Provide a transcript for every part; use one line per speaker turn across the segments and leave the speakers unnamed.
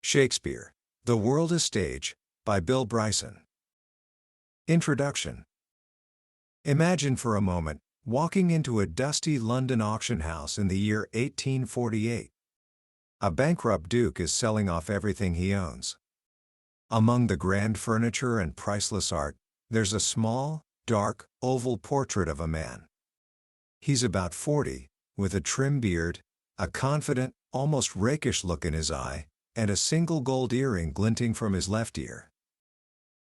Shakespeare, The World is Stage, by Bill Bryson. Introduction. Imagine for a moment walking into a dusty London auction house in the year 1848. A bankrupt duke is selling off everything he owns. Among the grand furniture and priceless art, there's a small, dark, oval portrait of a man. He's about 40, with a trim beard, a confident, almost rakish look in his eye, and a single gold earring glinting from his left ear.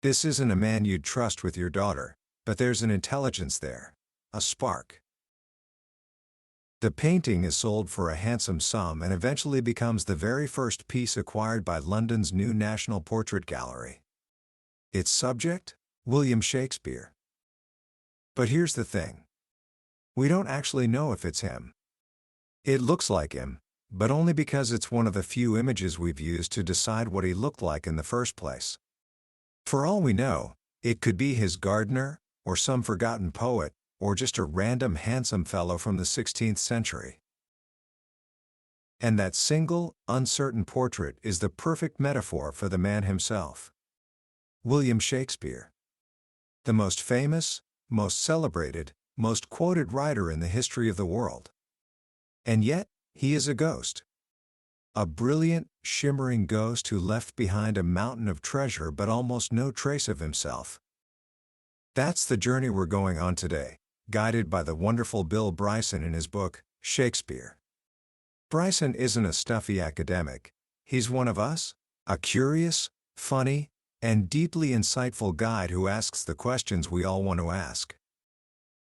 This isn't a man you'd trust with your daughter, but there's an intelligence there, a spark. The painting is sold for a handsome sum and eventually becomes the very first piece acquired by London's new National Portrait Gallery. Its subject? William Shakespeare. But here's the thing. We don't actually know if it's him. It looks like him, but only because it's one of the few images we've used to decide what he looked like in the first place. For all we know, it could be his gardener, or some forgotten poet, or just a random handsome fellow from the 16th century. And that single, uncertain portrait is the perfect metaphor for the man himself. William Shakespeare. The most famous, most celebrated, most quoted writer in the history of the world. And yet, he is a ghost. A brilliant, shimmering ghost who left behind a mountain of treasure but almost no trace of himself. That's the journey we're going on today, guided by the wonderful Bill Bryson in his book, Shakespeare. Bryson isn't a stuffy academic. He's one of us, a curious, funny, and deeply insightful guide who asks the questions we all want to ask.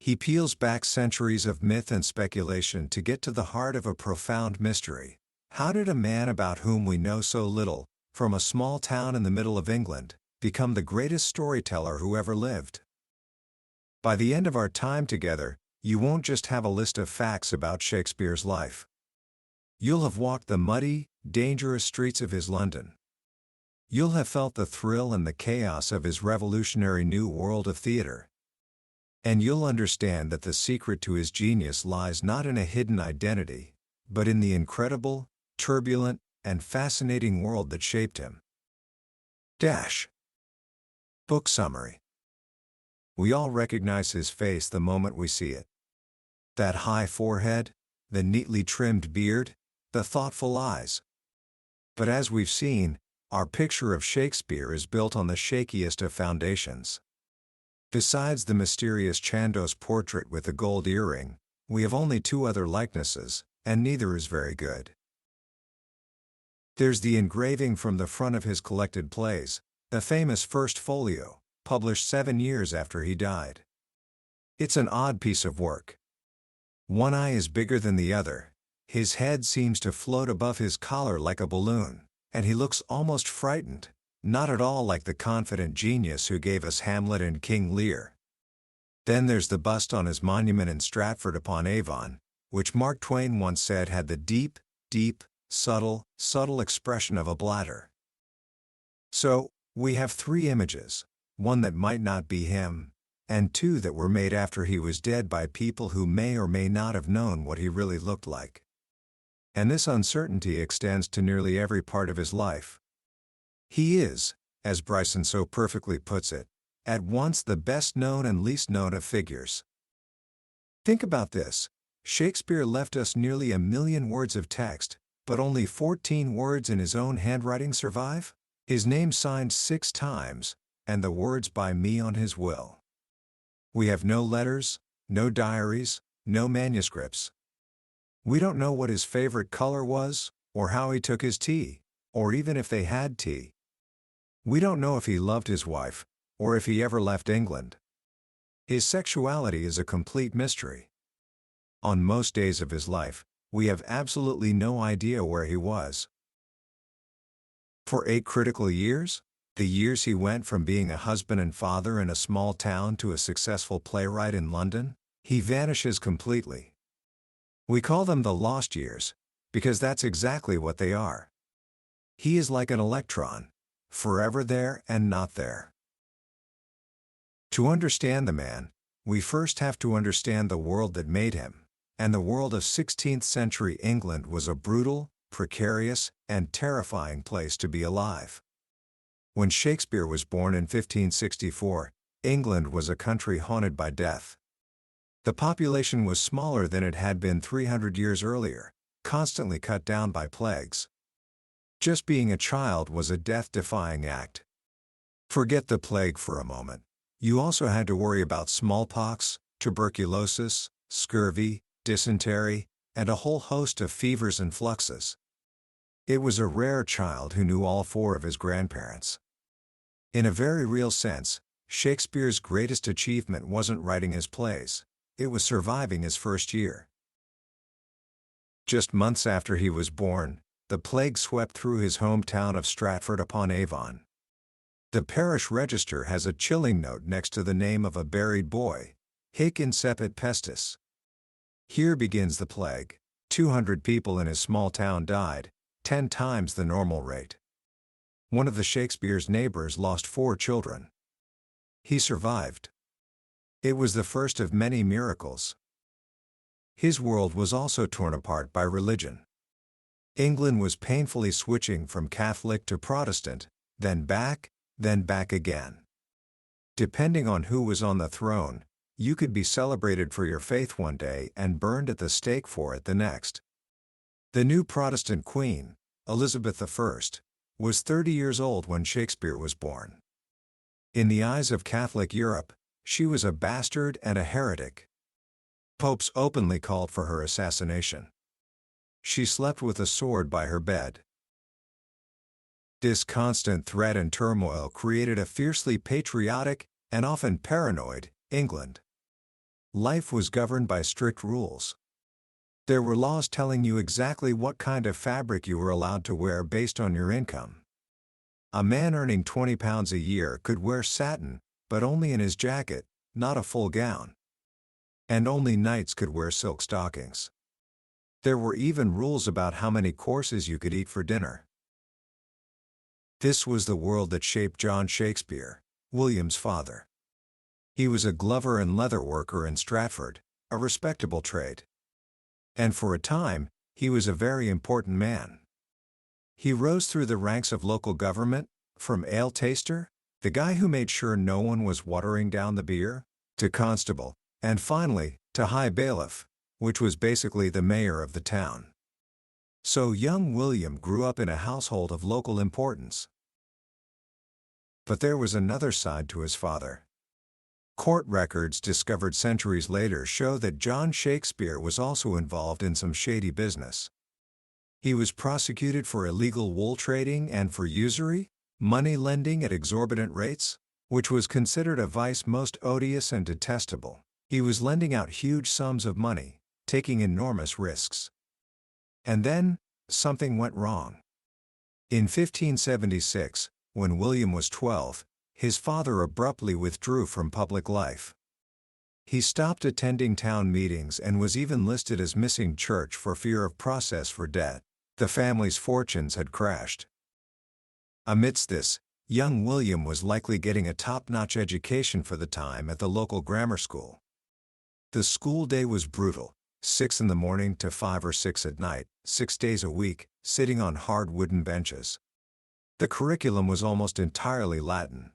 He peels back centuries of myth and speculation to get to the heart of a profound mystery. How did a man about whom we know so little, from a small town in the middle of England, become the greatest storyteller who ever lived? By the end of our time together, you won't just have a list of facts about Shakespeare's life. You'll have walked the muddy, dangerous streets of his London. You'll have felt the thrill and the chaos of his revolutionary new world of theater. And you'll understand that the secret to his genius lies not in a hidden identity, but in the incredible, turbulent, and fascinating world that shaped him. Book summary. We all recognize his face the moment we see it. That high forehead, the neatly trimmed beard, the thoughtful eyes. But as we've seen, our picture of Shakespeare is built on the shakiest of foundations. Besides the mysterious Chandos portrait with the gold earring, we have only two other likenesses, and neither is very good. There's the engraving from the front of his collected plays, the famous First Folio, published 7 years after he died. It's an odd piece of work. One eye is bigger than the other, his head seems to float above his collar like a balloon, and he looks almost frightened, not at all like the confident genius who gave us Hamlet and King Lear. Then there's the bust on his monument in Stratford-upon-Avon, which Mark Twain once said had the deep, subtle expression of a bladder. So, we have 3 images, one that might not be him, and 2 that were made after he was dead by people who may or may not have known what he really looked like. And this uncertainty extends to nearly every part of his life. He is, as Bryson so perfectly puts it, at once the best known and least known of figures. Think about this. Shakespeare left us nearly 1 million words of text, but only 14 words in his own handwriting survive? His name signed 6 times, and the words "by me" on his will. We have no letters, no diaries, no manuscripts. We don't know what his favorite color was, or how he took his tea, or even if they had tea. We don't know if he loved his wife, or if he ever left England. His sexuality is a complete mystery. On most days of his life, we have absolutely no idea where he was. For 8 critical years, the years he went from being a husband and father in a small town to a successful playwright in London, he vanishes completely. We call them the lost years, because that's exactly what they are. He is like an electron, forever there and not there. To understand the man, we first have to understand the world that made him, and the world of 16th century England was a brutal, precarious, and terrifying place to be alive. When Shakespeare was born in 1564, England was a country haunted by death. The population was smaller than it had been 300 years earlier, constantly cut down by plagues. Just being a child was a death-defying act. Forget the plague for a moment. You also had to worry about smallpox, tuberculosis, scurvy, dysentery, and a whole host of fevers and fluxes. It was a rare child who knew all four of his grandparents. In a very real sense, Shakespeare's greatest achievement wasn't writing his plays, it was surviving his first year. Just months after he was born, the plague swept through his hometown of Stratford-upon-Avon. The parish register has a chilling note next to the name of a buried boy, Hic incepit pestis. Here begins the plague. 200 people in his small town died, 10 times the normal rate. One of the Shakespeare's neighbors lost 4 children. He survived. It was the first of many miracles. His world was also torn apart by religion. England was painfully switching from Catholic to Protestant, then back again. Depending on who was on the throne, you could be celebrated for your faith one day and burned at the stake for it the next. The new Protestant queen, Elizabeth I, was 30 years old when Shakespeare was born. In the eyes of Catholic Europe, she was a bastard and a heretic. Popes openly called for her assassination. She slept with a sword by her bed. This constant threat and turmoil created a fiercely patriotic, and often paranoid, England. Life was governed by strict rules. There were laws telling you exactly what kind of fabric you were allowed to wear based on your income. A man earning £20 a year could wear satin, but only in his jacket, not a full gown. And only knights could wear silk stockings. There were even rules about how many courses you could eat for dinner. This was the world that shaped John Shakespeare, William's father. He was a glover and leather worker in Stratford, a respectable trade. And for a time, he was a very important man. He rose through the ranks of local government, from ale taster, the guy who made sure no one was watering down the beer, to constable, and finally, to high bailiff, which was basically the mayor of the town. So young William grew up in a household of local importance. But there was another side to his father. Court records discovered centuries later show that John Shakespeare was also involved in some shady business. He was prosecuted for illegal wool trading and for usury, money lending at exorbitant rates, which was considered a vice most odious and detestable. He was lending out huge sums of money, taking enormous risks. And then, something went wrong. In 1576, when William was 12, his father abruptly withdrew from public life. He stopped attending town meetings and was even listed as missing church for fear of process for debt. The family's fortunes had crashed. Amidst this, young William was likely getting a top-notch education for the time at the local grammar school. The school day was brutal, 6 in the morning to 5 or 6 at night, 6 days a week, sitting on hard wooden benches. The curriculum was almost entirely Latin.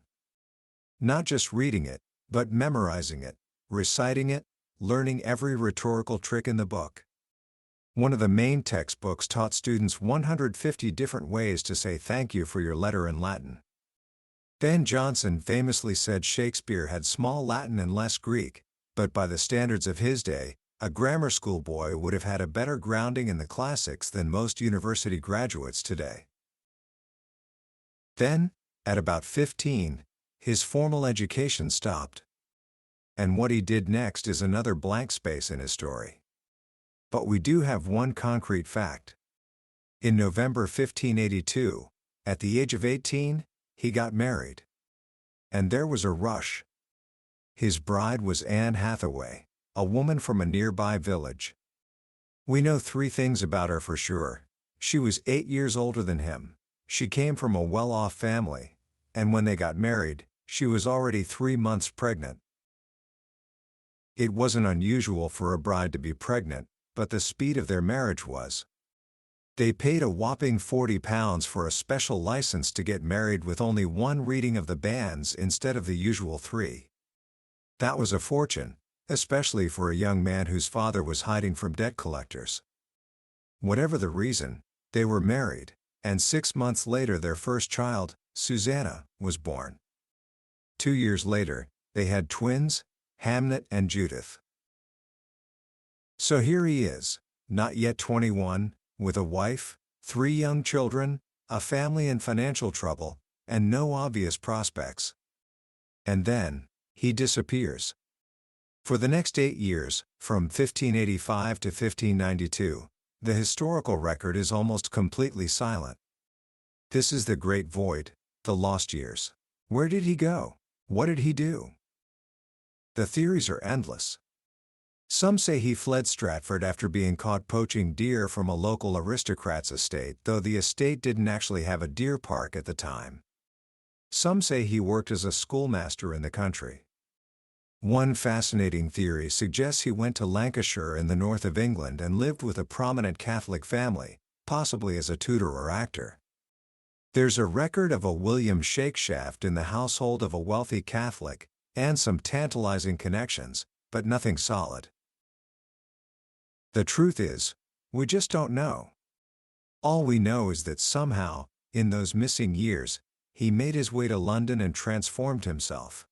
Not just reading it, but memorizing it, reciting it, learning every rhetorical trick in the book. One of the main textbooks taught students 150 different ways to say thank you for your letter in Latin. Ben Jonson famously said Shakespeare had small Latin and less Greek, but by the standards of his day, a grammar school boy would have had a better grounding in the classics than most university graduates today. Then, at about 15, his formal education stopped. And what he did next is another blank space in his story. But we do have one concrete fact. In November 1582, at the age of 18, he got married. And there was a rush. His bride was Anne Hathaway, a woman from a nearby village. We know 3 things about her for sure. She was 8 years older than him, she came from a well-off family, and when they got married, she was already 3 months pregnant. It wasn't unusual for a bride to be pregnant, but the speed of their marriage was. They paid a whopping £40 for a special license to get married with only one reading of the banns instead of the usual 3. That was a fortune, especially for a young man whose father was hiding from debt collectors. Whatever the reason, they were married, and 6 months later their first child, Susanna, was born. 2 years later, they had twins, Hamnet and Judith. So here he is, not yet 21, with a wife, 3 young children, a family in financial trouble, and no obvious prospects. And then, he disappears. For the next 8 years, from 1585 to 1592, the historical record is almost completely silent. This is the great void, the lost years. Where did he go? What did he do? The theories are endless. Some say he fled Stratford after being caught poaching deer from a local aristocrat's estate, though the estate didn't actually have a deer park at the time. Some say he worked as a schoolmaster in the country. One fascinating theory suggests he went to Lancashire in the north of England and lived with a prominent Catholic family, possibly as a tutor or actor. There's a record of a William Shakespeare in the household of a wealthy Catholic, and some tantalizing connections, but nothing solid. The truth is, we just don't know. All we know is that somehow, in those missing years, he made his way to London and transformed himself.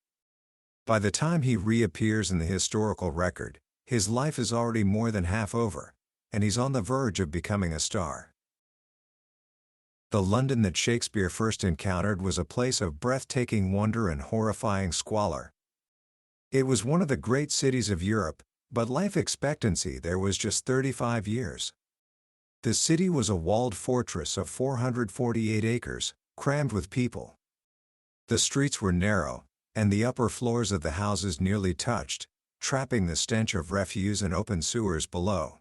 By the time he reappears in the historical record, his life is already more than half over, and he's on the verge of becoming a star. The London that Shakespeare first encountered was a place of breathtaking wonder and horrifying squalor. It was one of the great cities of Europe, but life expectancy there was just 35 years. The city was a walled fortress of 448 acres, crammed with people. The streets were narrow, and the upper floors of the houses nearly touched, trapping the stench of refuse and open sewers below.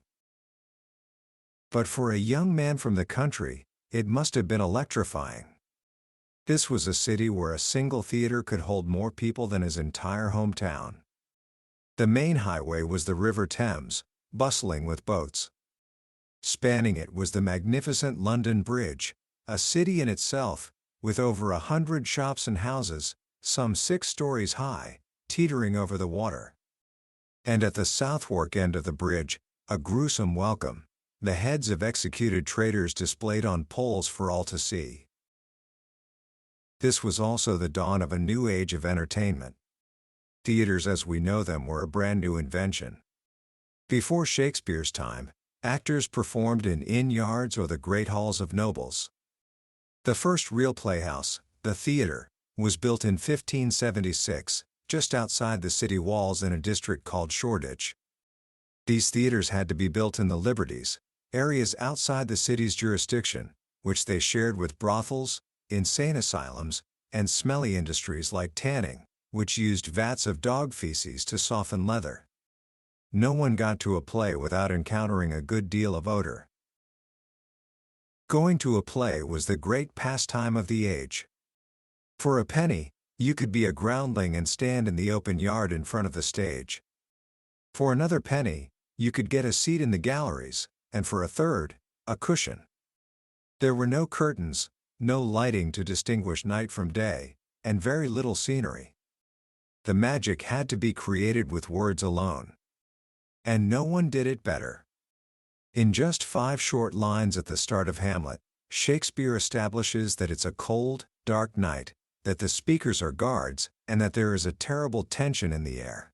But for a young man from the country, it must have been electrifying. This was a city where a single theater could hold more people than his entire hometown. The main highway was the River Thames, bustling with boats. Spanning it was the magnificent London Bridge, a city in itself, with over 100 shops and houses, some 6 stories high, teetering over the water. And at the Southwark end of the bridge, a gruesome welcome, the heads of executed traitors displayed on poles for all to see. This was also the dawn of a new age of entertainment. Theaters as we know them were a brand new invention. Before Shakespeare's time, actors performed in inn-yards or the great halls of nobles. The first real playhouse, the theater, was built in 1576, just outside the city walls in a district called Shoreditch. These theaters had to be built in the Liberties, areas outside the city's jurisdiction, which they shared with brothels, insane asylums, and smelly industries like tanning, which used vats of dog feces to soften leather. No one got to a play without encountering a good deal of odor. Going to a play was the great pastime of the age. For a penny, you could be a groundling and stand in the open yard in front of the stage. For another penny, you could get a seat in the galleries, and for a third, a cushion. There were no curtains, no lighting to distinguish night from day, and very little scenery. The magic had to be created with words alone. And no one did it better. In just 5 short lines at the start of Hamlet, Shakespeare establishes that it's a cold, dark night, that the speakers are guards, and that there is a terrible tension in the air.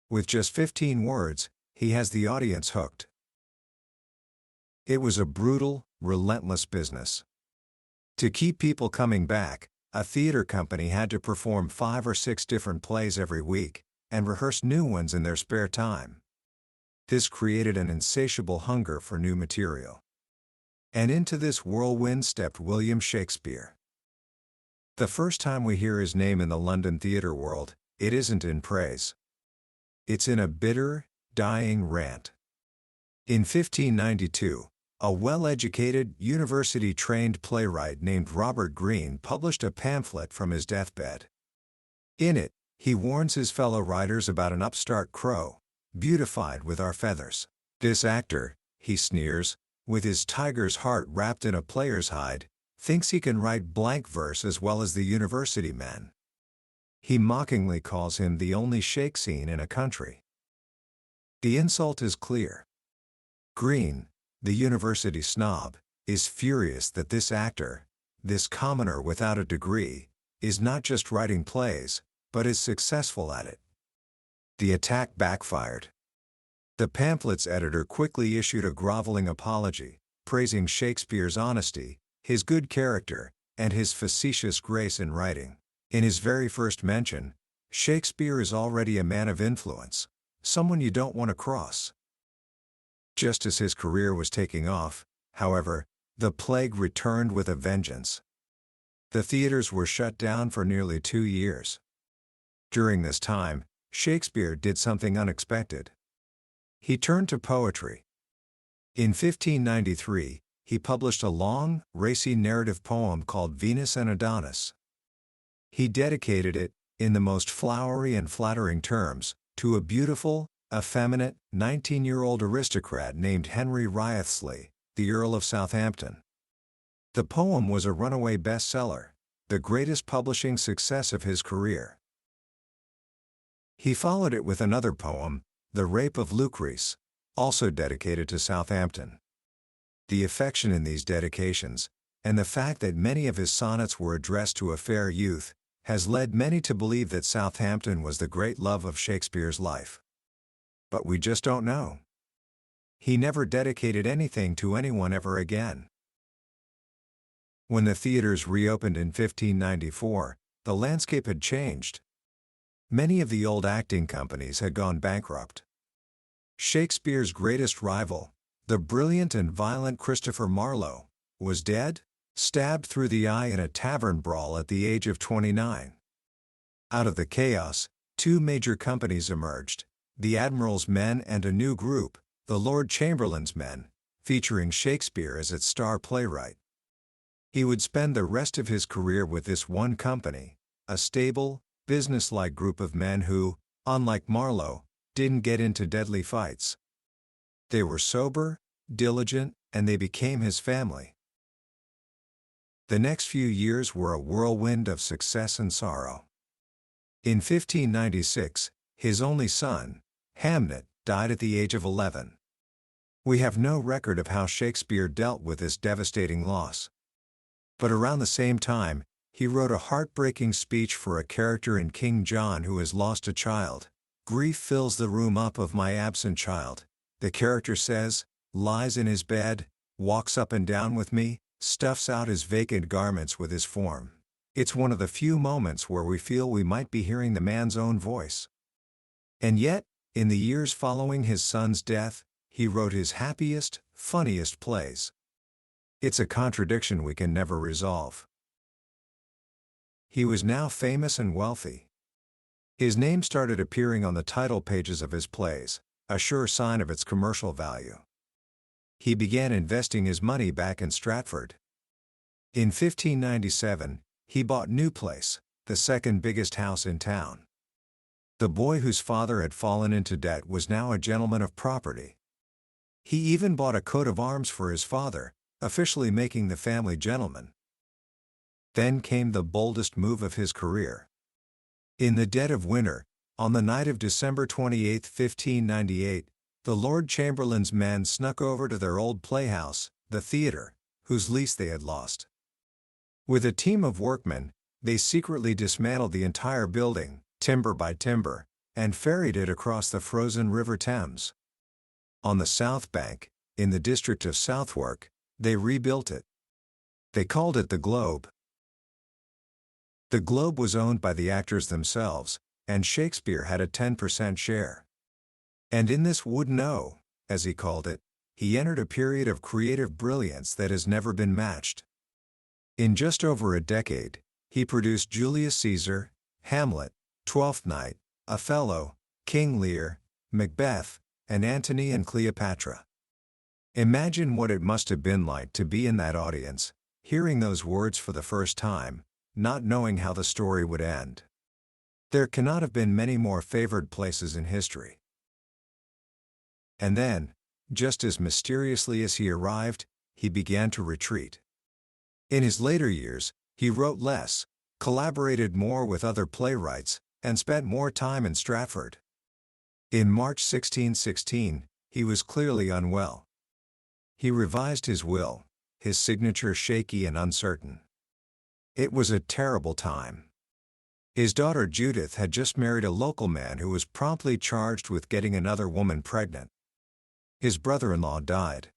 With just 15 words, he has the audience hooked. It was a brutal, relentless business. To keep people coming back, a theater company had to perform 5 or 6 different plays every week, and rehearse new ones in their spare time. This created an insatiable hunger for new material. And into this whirlwind stepped William Shakespeare. The first time we hear his name in the London theater world, it isn't in praise. It's in a bitter, dying rant. In 1592, a well-educated, university-trained playwright named Robert Greene published a pamphlet from his deathbed. In it, he warns his fellow writers about an upstart crow, beautified with our feathers. This actor, he sneers, with his tiger's heart wrapped in a player's hide, thinks he can write blank verse as well as the university men. He mockingly calls him the only Shakespearean in a country. The insult is clear. Green, the university snob, is furious that this actor, this commoner without a degree, is not just writing plays, but is successful at it. The attack backfired. The pamphlet's editor quickly issued a groveling apology, praising Shakespeare's honesty, his good character, and his facetious grace in writing. In his very first mention, Shakespeare is already a man of influence, someone you don't want to cross. Just as his career was taking off, however, the plague returned with a vengeance. The theaters were shut down for nearly 2 years. During this time, Shakespeare did something unexpected. He turned to poetry. In 1593, he published a long, racy narrative poem called Venus and Adonis. He dedicated it, in the most flowery and flattering terms, to a beautiful, effeminate, 19-year-old aristocrat named Henry Wriothesley, the Earl of Southampton. The poem was a runaway bestseller, the greatest publishing success of his career. He followed it with another poem, The Rape of Lucrece, also dedicated to Southampton. The affection in these dedications, and the fact that many of his sonnets were addressed to a fair youth, has led many to believe that Southampton was the great love of Shakespeare's life. But we just don't know. He never dedicated anything to anyone ever again. When the theaters reopened in 1594, the landscape had changed. Many of the old acting companies had gone bankrupt. Shakespeare's greatest rival, the brilliant and violent Christopher Marlowe, was dead, stabbed through the eye in a tavern brawl at the age of 29. Out of the chaos, 2 major companies emerged, the Admiral's Men and a new group, the Lord Chamberlain's Men, featuring Shakespeare as its star playwright. He would spend the rest of his career with this one company, a stable, businesslike group of men who, unlike Marlowe, didn't get into deadly fights. They were sober, diligent, and they became his family. The next few years were a whirlwind of success and sorrow. In 1596, his only son, Hamnet, died at the age of 11. We have no record of how Shakespeare dealt with this devastating loss. But around the same time, he wrote a heartbreaking speech for a character in King John who has lost a child. Grief fills the room up of my absent child, the character says, lies in his bed, walks up and down with me, stuffs out his vacant garments with his form. It's one of the few moments where we feel we might be hearing the man's own voice. And yet, in the years following his son's death, he wrote his happiest, funniest plays. It's a contradiction we can never resolve. He was now famous and wealthy. His name started appearing on the title pages of his plays, a sure sign of its commercial value. He began investing his money back in Stratford. In 1597, he bought New Place, the second biggest house in town. The boy whose father had fallen into debt was now a gentleman of property. He even bought a coat of arms for his father, officially making the family gentleman. Then came the boldest move of his career. In the dead of winter, on the night of December 28, 1598, the Lord Chamberlain's men snuck over to their old playhouse, the theatre, whose lease they had lost. With a team of workmen, they secretly dismantled the entire building, timber by timber, and ferried it across the frozen River Thames. On the south bank, in the district of Southwark, they rebuilt it. They called it the Globe. The Globe was owned by the actors themselves, and Shakespeare had a 10% share. And in this wooden O, as he called it, he entered a period of creative brilliance that has never been matched. In just over a decade, he produced Julius Caesar, Hamlet, Twelfth Night, Othello, King Lear, Macbeth, and Antony and Cleopatra. Imagine what it must have been like to be in that audience, hearing those words for the first time, not knowing how the story would end. There cannot have been many more favored places in history. And then, just as mysteriously as he arrived, he began to retreat. In his later years, he wrote less, collaborated more with other playwrights, and spent more time in Stratford. In March 1616, he was clearly unwell. He revised his will, his signature shaky and uncertain. It was a terrible time. His daughter Judith had just married a local man who was promptly charged with getting another woman pregnant. His brother-in-law died.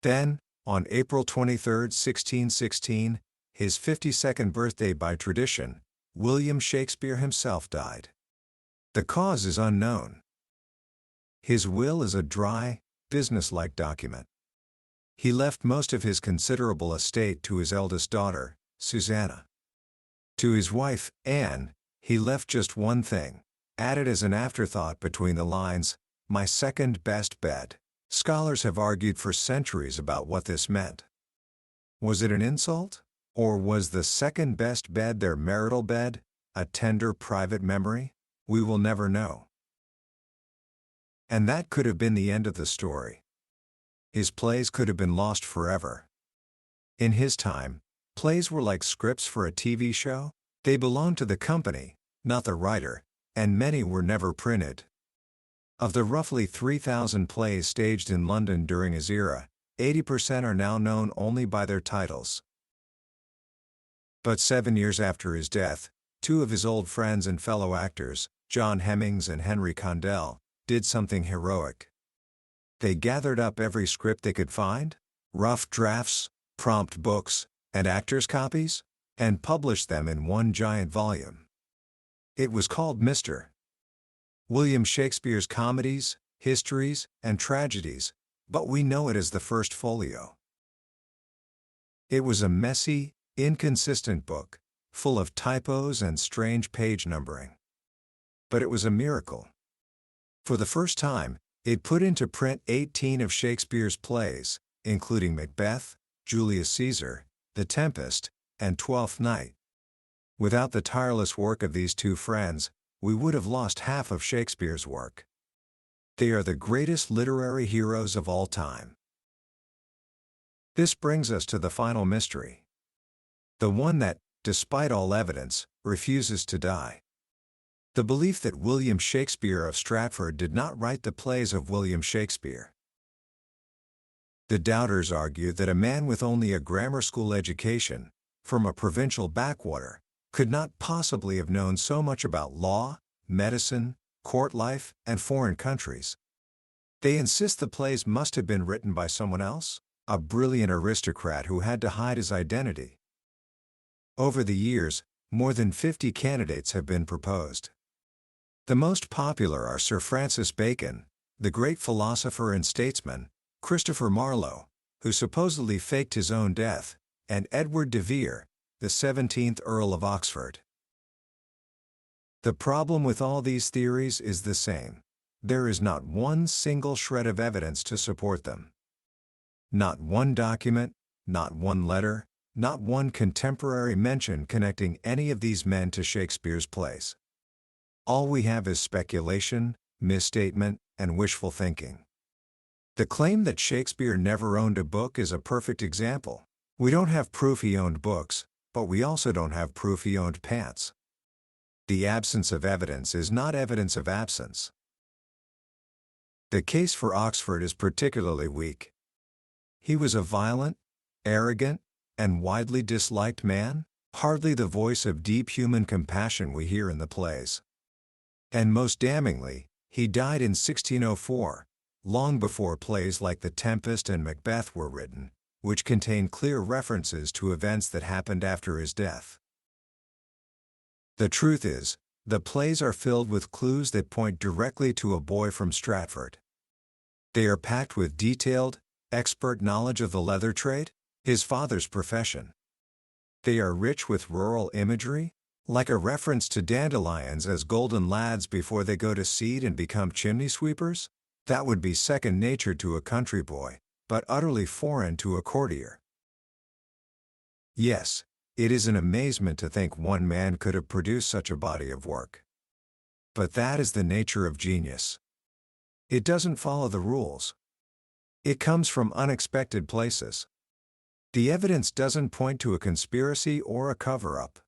Then, on April 23, 1616, his 52nd birthday by tradition, William Shakespeare himself died. The cause is unknown. His will is a dry, businesslike document. He left most of his considerable estate to his eldest daughter, Susanna. To his wife, Anne, he left just one thing, added as an afterthought between the lines, "my second best bed." Scholars have argued for centuries about what this meant. Was it an insult? Or was the second best bed their marital bed, a tender private memory? We will never know. And that could have been the end of the story. His plays could have been lost forever. In his time, plays were like scripts for a TV show. They belonged to the company, not the writer, and many were never printed. Of the roughly 3,000 plays staged in London during his era, 80% are now known only by their titles. But 7 years after his death, two of his old friends and fellow actors, John Hemmings and Henry Condell, did something heroic. They gathered up every script they could find, rough drafts, prompt books, and actors' copies, and published them in one giant volume. It was called Mr. William Shakespeare's Comedies, Histories, and Tragedies, but we know it as the First Folio. It was a messy, inconsistent book, full of typos and strange page numbering. But it was a miracle. For the first time, it put into print 18 of Shakespeare's plays, including Macbeth, Julius Caesar, The Tempest, and Twelfth Night. Without the tireless work of these two friends, we would have lost half of Shakespeare's work. They are the greatest literary heroes of all time. This brings us to the final mystery. The one that, despite all evidence, refuses to die. The belief that William Shakespeare of Stratford did not write the plays of William Shakespeare. The doubters argue that a man with only a grammar school education, from a provincial backwater, could not possibly have known so much about law, medicine, court life, and foreign countries. They insist the plays must have been written by someone else, a brilliant aristocrat who had to hide his identity. Over the years, more than 50 candidates have been proposed. The most popular are Sir Francis Bacon, the great philosopher and statesman, Christopher Marlowe, who supposedly faked his own death, and Edward de Vere, the 17th Earl of Oxford. The problem with all these theories is the same. There is not one single shred of evidence to support them. Not one document, not one letter, not one contemporary mention connecting any of these men to Shakespeare's plays. All we have is speculation, misstatement, and wishful thinking. The claim that Shakespeare never owned a book is a perfect example. We don't have proof he owned books, but we also don't have proof he owned pants. The absence of evidence is not evidence of absence. The case for Oxford is particularly weak. He was a violent, arrogant, and widely disliked man, hardly the voice of deep human compassion we hear in the plays. And most damningly, he died in 1604, long before plays like The Tempest and Macbeth were written, which contain clear references to events that happened after his death. The truth is, the plays are filled with clues that point directly to a boy from Stratford. They are packed with detailed, expert knowledge of the leather trade, his father's profession. They are rich with rural imagery, like a reference to dandelions as golden lads before they go to seed and become chimney sweepers. That would be second nature to a country boy, but utterly foreign to a courtier. Yes, it is an amazement to think one man could have produced such a body of work. But that is the nature of genius. It doesn't follow the rules. It comes from unexpected places. The evidence doesn't point to a conspiracy or a cover-up.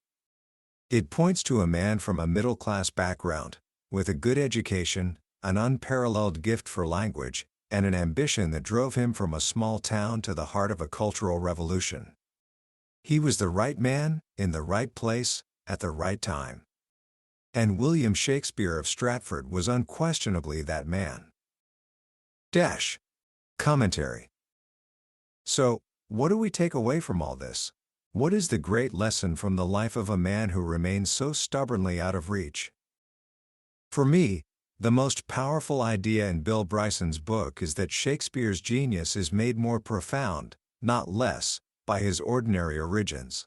It points to a man from a middle-class background, with a good education, an unparalleled gift for language, and an ambition that drove him from a small town to the heart of a cultural revolution. He was the right man, in the right place, at the right time. And William Shakespeare of Stratford was unquestionably that man. Commentary. So, what do we take away from all this? What is the great lesson from the life of a man who remains so stubbornly out of reach? For me, the most powerful idea in Bill Bryson's book is that Shakespeare's genius is made more profound, not less, by his ordinary origins.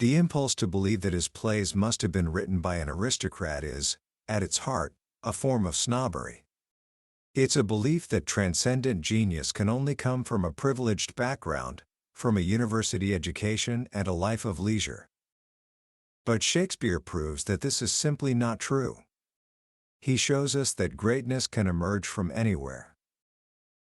The impulse to believe that his plays must have been written by an aristocrat is, at its heart, a form of snobbery. It's a belief that transcendent genius can only come from a privileged background, from a university education and a life of leisure. But Shakespeare proves that this is simply not true. He shows us that greatness can emerge from anywhere.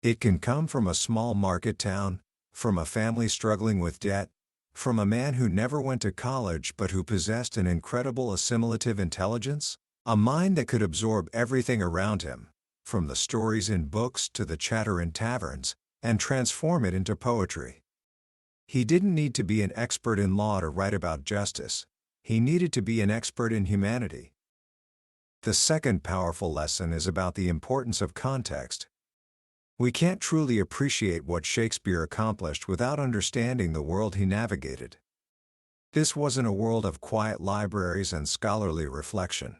It can come from a small market town, from a family struggling with debt, from a man who never went to college but who possessed an incredible assimilative intelligence, a mind that could absorb everything around him, from the stories in books to the chatter in taverns, and transform it into poetry. He didn't need to be an expert in law to write about justice. He needed to be an expert in humanity. The second powerful lesson is about the importance of context. We can't truly appreciate what Shakespeare accomplished without understanding the world he navigated. This wasn't a world of quiet libraries and scholarly reflection.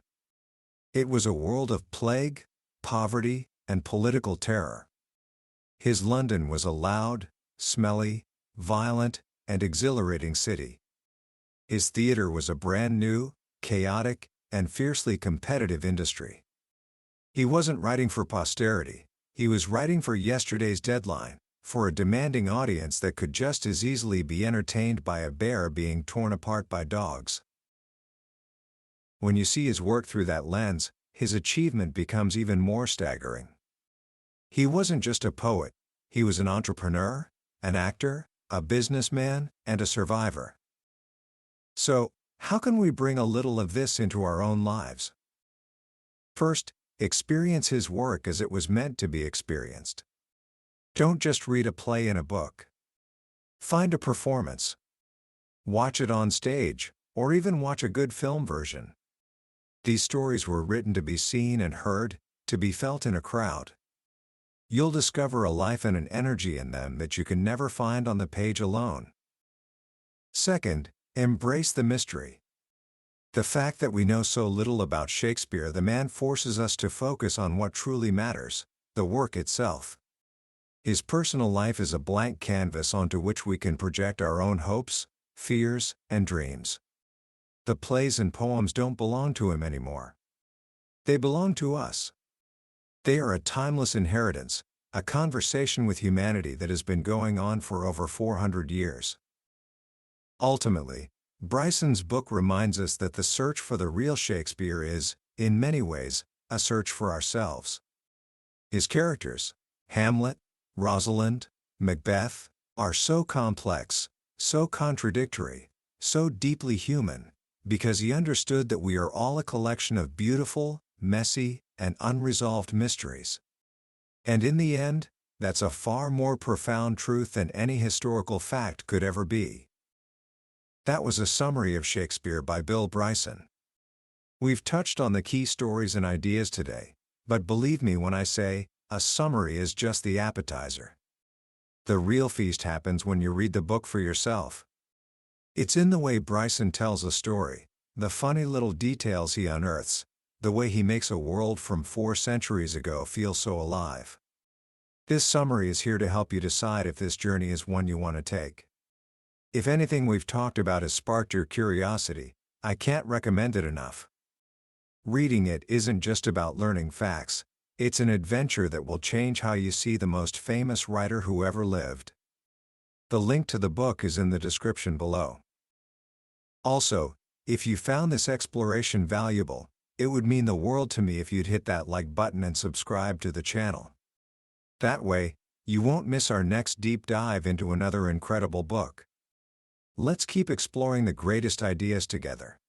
It was a world of plague, poverty, and political terror. His London was a loud, smelly, violent, and exhilarating city. His theater was a brand new, chaotic, and fiercely competitive industry. He wasn't writing for posterity, he was writing for yesterday's deadline, for a demanding audience that could just as easily be entertained by a bear being torn apart by dogs. When you see his work through that lens, his achievement becomes even more staggering. He wasn't just a poet, he was an entrepreneur, an actor, a businessman, and a survivor. So, how can we bring a little of this into our own lives? First, experience his work as it was meant to be experienced. Don't just read a play in a book. Find a performance. Watch it on stage, or even watch a good film version. These stories were written to be seen and heard, to be felt in a crowd. You'll discover a life and an energy in them that you can never find on the page alone. Second, embrace the mystery. The fact that we know so little about Shakespeare the man forces us to focus on what truly matters, the work itself. His personal life is a blank canvas onto which we can project our own hopes, fears, and dreams. The plays and poems don't belong to him anymore. They belong to us. They are a timeless inheritance, a conversation with humanity that has been going on for over 400 years. Ultimately, Bryson's book reminds us that the search for the real Shakespeare is, in many ways, a search for ourselves. His characters, Hamlet, Rosalind, Macbeth, are so complex, so contradictory, so deeply human, because he understood that we are all a collection of beautiful, messy, and unresolved mysteries. And in the end, that's a far more profound truth than any historical fact could ever be. That was a summary of Shakespeare by Bill Bryson. We've touched on the key stories and ideas today, but believe me when I say, a summary is just the appetizer. The real feast happens when you read the book for yourself. It's in the way Bryson tells a story, the funny little details he unearths, the way he makes a world from 4 centuries ago feel so alive. This summary is here to help you decide if this journey is one you want to take. If anything we've talked about has sparked your curiosity, I can't recommend it enough. Reading it isn't just about learning facts, it's an adventure that will change how you see the most famous writer who ever lived. The link to the book is in the description below. Also, if you found this exploration valuable, it would mean the world to me if you'd hit that like button and subscribe to the channel. That way, You won't miss our next deep dive into another incredible book. Let's keep exploring the greatest ideas together.